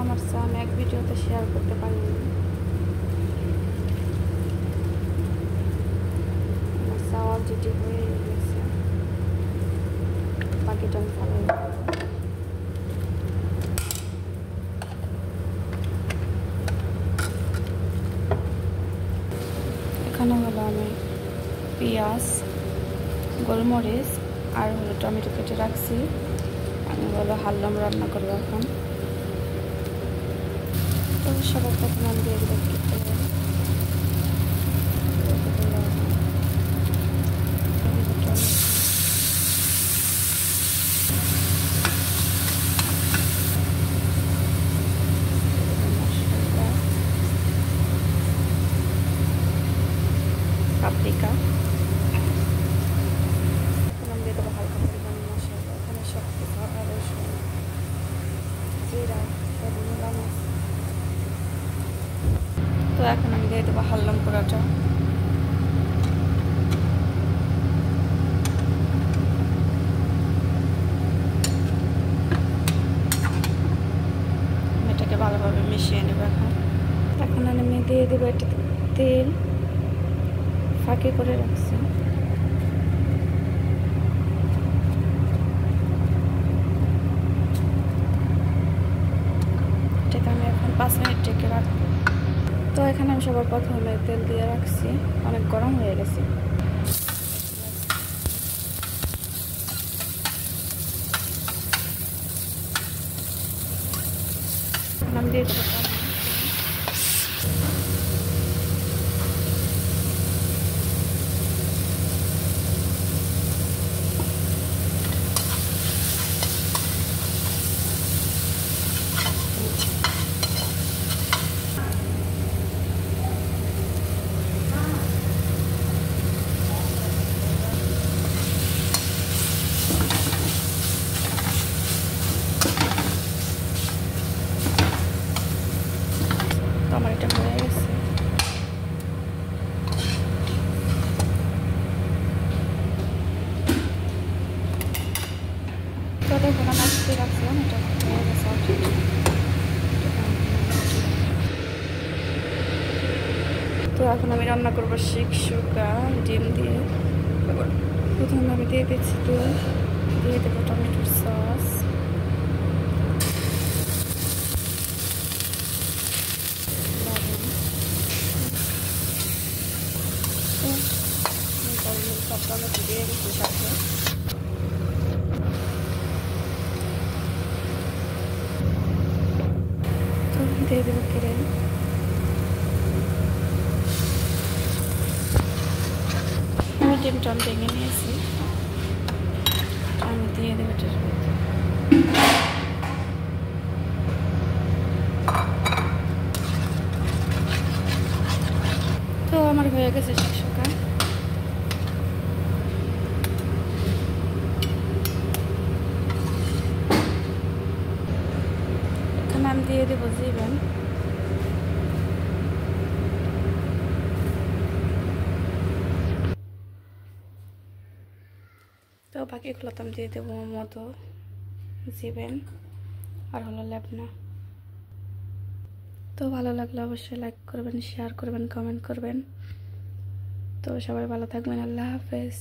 আমার চা আমি এক ভিডিওতে শেয়ার করতে পারিনি। আমার চা অলরেডি হয়ে গেছে, বাকিটা আমি ফলাই করবো। এখানে হলো আমি পেঁয়াজ, গোলমরিচ আর হলো টমেটো কেটে রাখছি। আমি হলো হালুম রান্না করবো এখন। তো সবার প্রথমে আমি দিয়ে দেবো পাপরিকা, আমি দিয়ে দেবো হালকা পরিমাণ মশলা। এখানে সব কিছু আদা রসুন জিরা সব মিলানো আছে। তো এখন আমি দিয়ে দেবো হালুম পোড়াটা। এটাকে ভালোভাবে মিশিয়ে নেব। এখন আমি দিয়ে দেবো একটা তেল ফাঁকি করে রাখছি। এটাকে আমি এখন 5 মিনিট ঢেকে রাখবো। তো এখানে আমি সবার প্রথমে তেল দিয়ে রাখছি, অনেক গরম হয়ে গেছে। আমি দিয়ে দেবো আমার এটা হয়ে গেছে। তো দেখুন আমি আজকে রাখছিলাম, এটা হয়ে গেছে অলরেডি। তো এখন আমি রান্না করবো শিকশুকা ডিম দিয়ে। প্রথমে আমি দিয়ে দিচ্ছি দুধ, দিয়ে দেবো টমেটোর সস, সব টমেটো দিয়ে দিচ্ছি সাথে। তো দিয়ে দেবো ক্রিম। আমি ডিমটা ভেঙে নিয়েছি, আমি দিয়ে দেবো এটার ভিতরে। তো আমার হয়ে গেছে শিকশুকা। এখানে আমি দিয়ে দেবো জিবেন। তো বাকিগুলো তো আমি দিয়ে দেবো মতো জিবেন আর হলো লেবনা। তো ভালো লাগলে অবশ্যই লাইক করবেন, শেয়ার করবেন, কমেন্ট করবেন। তো সবাই ভালো থাকবেন। আল্লাহ হাফেজ।